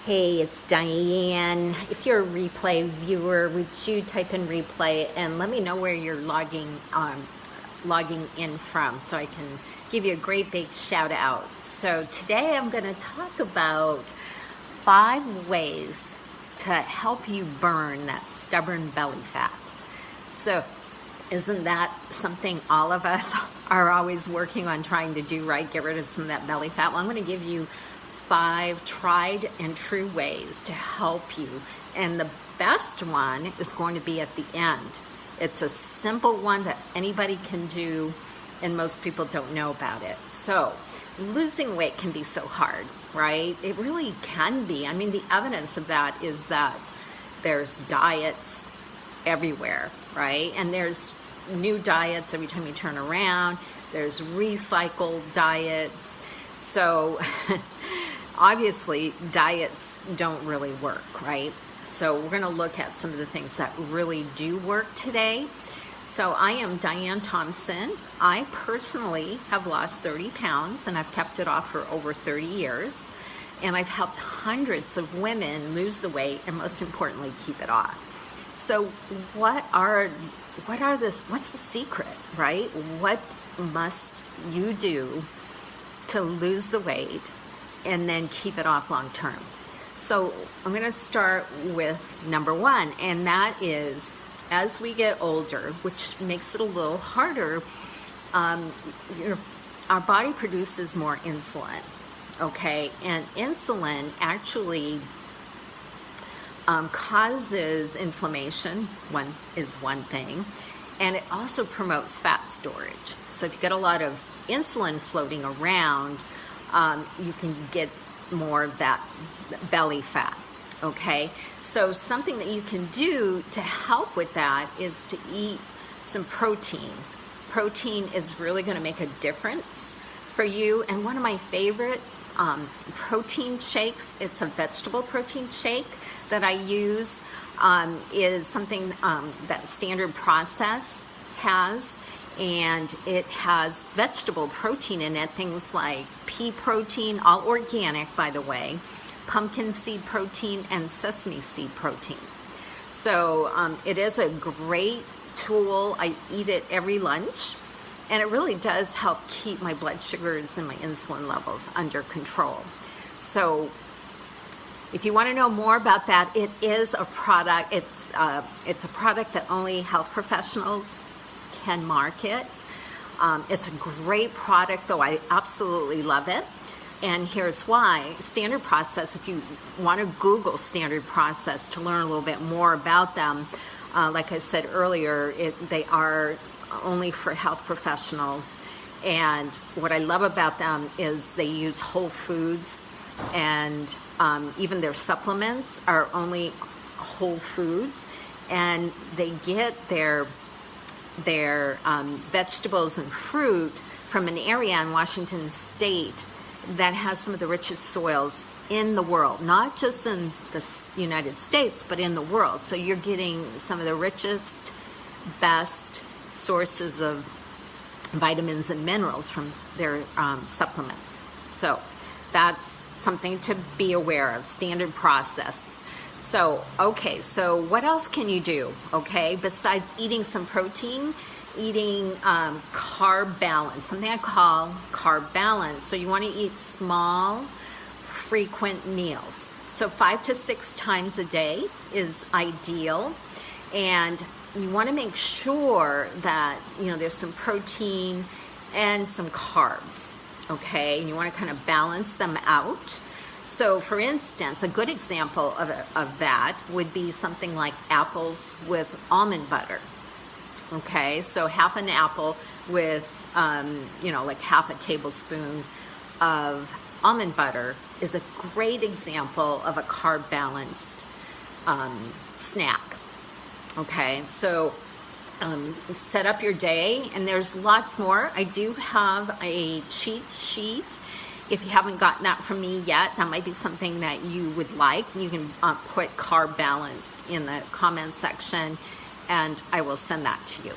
Hey, it's Diane. If you're a replay viewer, would you type in replay and let me know where you're logging in from so I can give you a great big shout out. So today I'm going to talk about 5 ways to help you burn that stubborn belly fat. So isn't that something all of us are always working on trying to do, right? Get rid of some of that belly fat. Well, I'm going to give you 5 tried and true ways to help you. And the best one is going to be at the end. It's a simple one that anybody can do, and most people don't know about it. So losing weight can be so hard, right? It really can be. I mean, the evidence of that is that there's diets everywhere, right? And there's new diets every time you turn around. There's recycled diets. So obviously diets don't really work, right? So we're going to look at some of the things that really do work today. So I am Diane Thompson. I personally have lost 30 pounds and I've kept it off for over 30 years. And I've helped hundreds of women lose the weight and most importantly, keep it off. So what's the secret, right? What must you do to lose the weight and then keep it off long term? So I'm going to start with number 1, and that is, as we get older, which makes it a little harder, our body produces more insulin, okay? And insulin actually causes inflammation, one thing, and it also promotes fat storage. So if you get a lot of insulin floating around, you can get more of that belly fat, okay? So something that you can do to help with that is to eat some protein. Protein is really going to make a difference for you. And one of my favorite protein shakes, it's a vegetable protein shake that I use, is something that Standard Process has. And it has vegetable protein in it, things like pea protein, all organic, by the way, pumpkin seed protein, and sesame seed protein. So it is a great tool. I eat it every lunch, and it really does help keep my blood sugars and my insulin levels under control. So if you want to know more about that, it is a product. It's a product that only health professionals can market. It's a great product, though. I absolutely love it. And here's why. Standard Process, if you want to Google Standard Process to learn a little bit more about them, like I said earlier, they are only for health professionals. And what I love about them is they use whole foods, and even their supplements are only whole foods, and they get their vegetables and fruit from an area in Washington State that has some of the richest soils in the world, not just in the United States, but in the world. So you're getting some of the richest, best sources of vitamins and minerals from their supplements. So that's something to be aware of, Standard Process. So, okay, so what else can you do, okay, besides eating some protein? Eating carb balance, something I call carb balance. So you want to eat small, frequent meals. So 5 to 6 times a day is ideal. And you want to make sure that, there's some protein and some carbs, okay? And you want to kind of balance them out. So, for instance, a good example of that would be something like apples with almond butter. Okay, so half an apple with, like half a tablespoon of almond butter is a great example of a carb-balanced snack. Okay, so set up your day, and there's lots more. I do have a cheat sheet. If you haven't gotten that from me yet, that might be something that you would like. You can put carb balance in the comment section, and I will send that to you.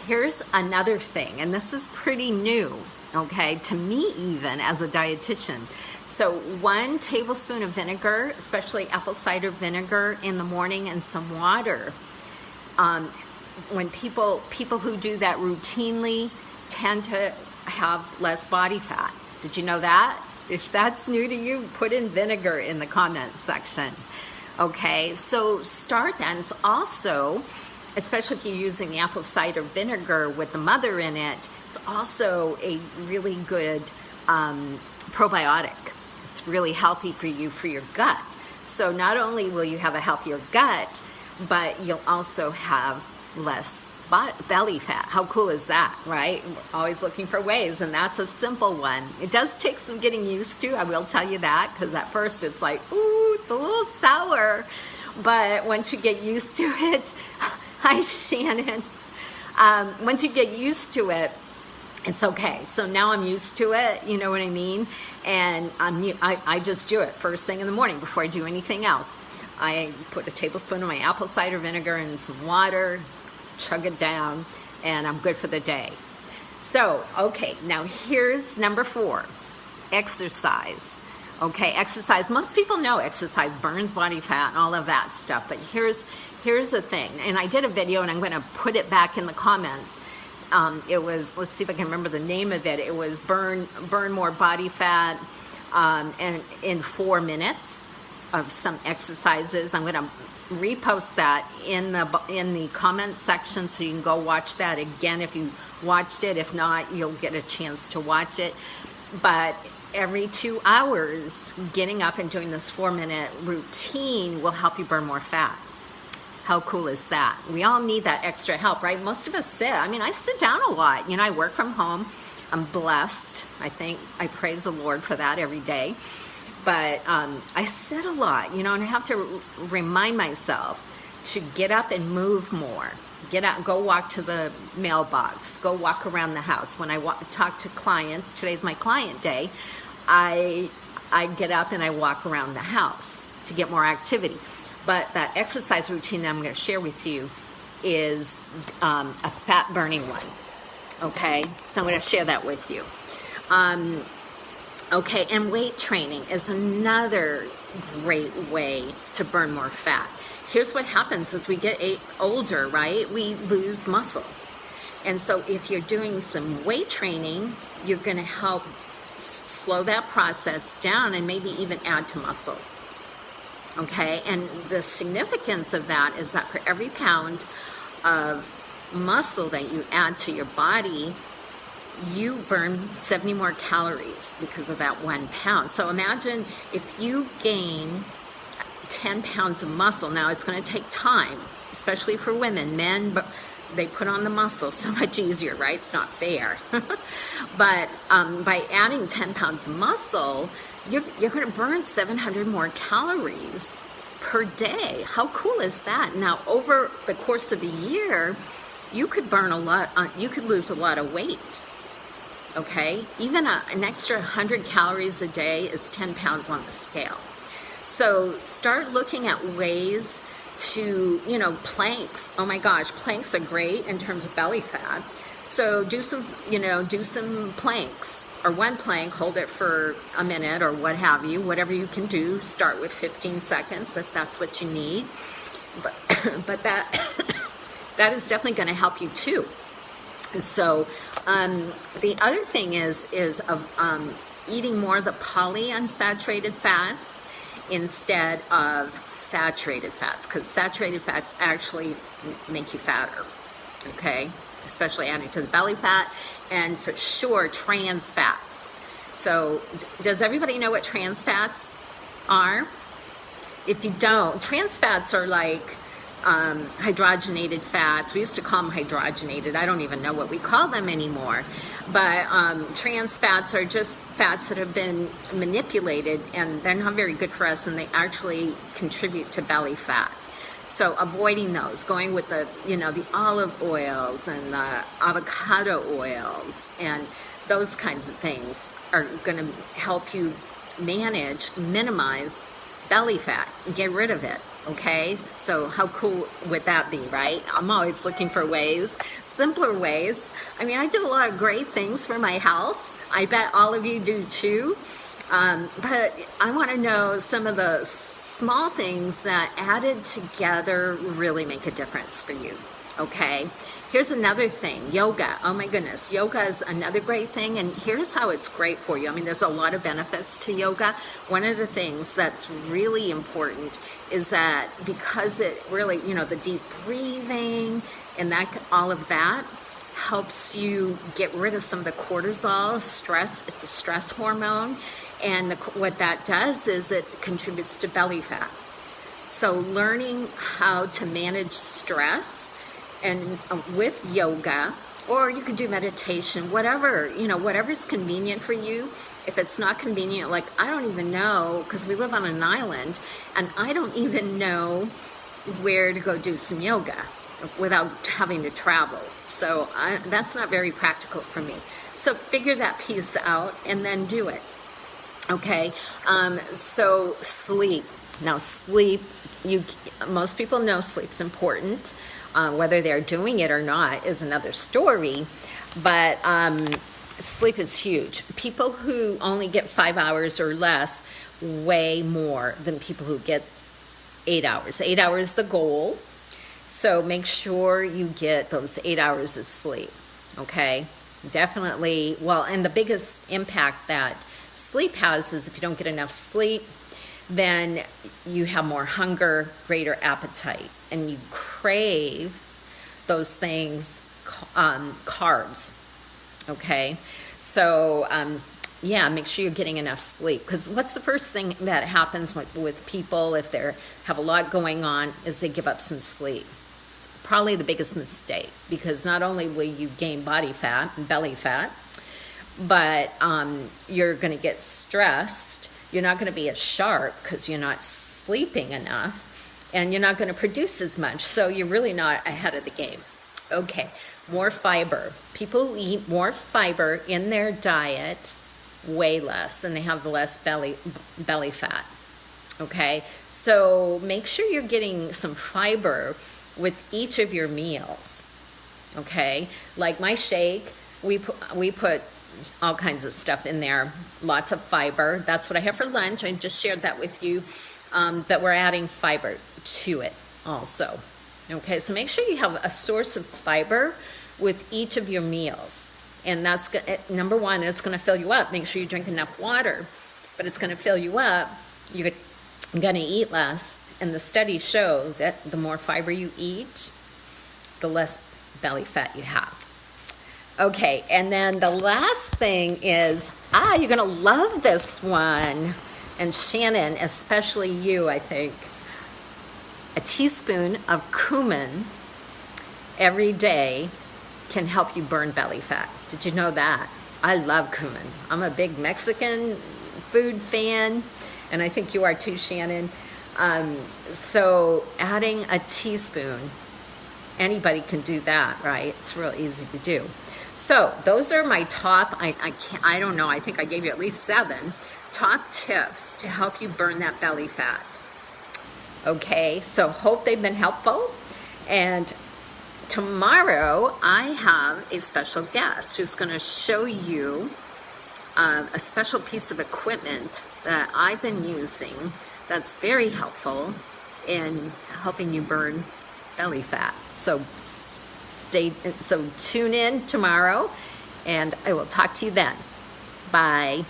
Here's another thing, and this is pretty new. okay, to me even as a dietitian. So 1 tablespoon of vinegar, especially apple cider vinegar, in the morning, and some water. When people who do that routinely tend to have less body fat. Did you know that? If that's new to you, put in vinegar in the comments section. Okay, so start that. And it's also, especially if you're using the apple cider vinegar with the mother in it, it's also a really good probiotic. It's really healthy for you, for your gut. So not only will you have a healthier gut, but you'll also have less belly fat. How cool is that, right? We're always looking for ways, and that's a simple one. It does take some getting used to, I will tell you that, because at first it's like, ooh, it's a little sour. But once you get used to it, hi Shannon. Once you get used to it, it's okay. So now I'm used to it, you know what I mean? And I just do it first thing in the morning before I do anything else. I put a tablespoon of my apple cider vinegar in some water, chug it down, and I'm good for the day. So, okay, now here's number 4, exercise. Okay, exercise. Most people know exercise burns body fat and all of that stuff, but here's the thing. And I did a video, and I'm going to put it back in the comments. It was, let's see if I can remember the name of it. It was burn more body fat and in 4 minutes of some exercises. I'm going to repost that in the comment section, so you can go watch that again if you watched it. If not, you'll get a chance to watch it. But every 2 hours, getting up and doing this 4-minute routine will help you burn more fat. How cool is that? We all need that extra help, right? Most of us sit. I mean, I sit down a lot. You know, I work from home. I'm blessed. I praise the Lord for that every day. But I sit a lot, you know, and I have to remind myself to get up and move more. Get out and go walk to the mailbox. Go walk around the house. When I talk to clients, today's my client day, I get up and I walk around the house to get more activity. But that exercise routine that I'm going to share with you is a fat burning one. Okay, so I'm going to share that with you. Okay, and weight training is another great way to burn more fat. Here's what happens as we get older, right? We lose muscle. And so if you're doing some weight training, you're going to help slow that process down and maybe even add to muscle. Okay, and the significance of that is that for every pound of muscle that you add to your body, you burn 70 more calories because of that 1 pound. So imagine if you gain 10 pounds of muscle. Now it's going to take time, especially for women. Men, but they put on the muscle so much easier, right? It's not fair. But by adding 10 pounds of muscle, you're going to burn 700 more calories per day. How cool is that? Now, over the course of a year, you could burn a lot. You could lose a lot of weight. Okay, even an extra 100 calories a day is 10 pounds on the scale. So start looking at ways to, you know, planks. Oh my gosh, planks are great in terms of belly fat. So do some planks, or 1 plank, hold it for a minute or what have you, whatever you can do. Start with 15 seconds if that's what you need. But that is definitely going to help you too. So the other thing is eating more of the polyunsaturated fats instead of saturated fats, because saturated fats actually make you fatter, okay? Especially adding to the belly fat, and for sure trans fats. So does everybody know what trans fats are? If you don't, trans fats are like hydrogenated fats. We used to call them hydrogenated. I don't even know what we call them anymore. But trans fats are just fats that have been manipulated, and they're not very good for us, and they actually contribute to belly fat. So avoiding those, going with the olive oils and the avocado oils and those kinds of things are going to help you minimize belly fat and get rid of it. Okay, so how cool would that be, right? I'm always looking for ways, simpler ways. I mean, I do a lot of great things for my health. I bet all of you do too. But I want to know some of the small things that added together really make a difference for you. Okay. Here's another thing, yoga. Oh my goodness, yoga is another great thing, and here's how it's great for you. I mean, there's a lot of benefits to yoga. One of the things that's really important is that because it really, the deep breathing and that, all of that helps you get rid of some of the cortisol, stress. It's a stress hormone, and what that does is it contributes to belly fat. So learning how to manage stress and with yoga, or you could do meditation, whatever's convenient for you. If it's not convenient, like I don't even know, because we live on an island, and I don't even know where to go do some yoga without having to travel. So that's not very practical for me. So figure that piece out and then do it. Okay, so sleep. Now sleep, most people know sleep's important. Whether they're doing it or not is another story, but sleep is huge. People who only get 5 hours or less weigh more than people who get 8 hours. 8 hours is the goal, so make sure you get those 8 hours of sleep, okay? Definitely, and the biggest impact that sleep has is if you don't get enough sleep, then you have more hunger, greater appetite, and you crave those things, carbs, okay? So, make sure you're getting enough sleep, because what's the first thing that happens with people if they have a lot going on is they give up some sleep. It's probably the biggest mistake, because not only will you gain body fat and belly fat, but you're going to get stressed. You're not going to be as sharp because you're not sleeping enough, and you're not going to produce as much. So you're really not ahead of the game. Okay, more fiber. People who eat more fiber in their diet weigh less, and they have less belly fat. Okay, so make sure you're getting some fiber with each of your meals. Okay, like my shake, we put all kinds of stuff in there, lots of fiber. That's what I have for lunch. I just shared that with you, that we're adding fiber to it also. Okay, so make sure you have a source of fiber with each of your meals. And that's, number one, it's going to fill you up. Make sure you drink enough water, but it's going to fill you up. You're going to eat less. And the studies show that the more fiber you eat, the less belly fat you have. Okay, and then the last thing is, you're going to love this one. And Shannon, especially you, I think. A teaspoon of cumin every day can help you burn belly fat. Did you know that? I love cumin. I'm a big Mexican food fan, and I think you are too, Shannon. So adding a teaspoon, anybody can do that, right? It's real easy to do. So those are my top, I don't know, I think I gave you at least 7 top tips to help you burn that belly fat. Okay, so hope they've been helpful. And tomorrow I have a special guest who's going to show you a special piece of equipment that I've been using that's very helpful in helping you burn belly fat. So tune in tomorrow, and I will talk to you then. Bye.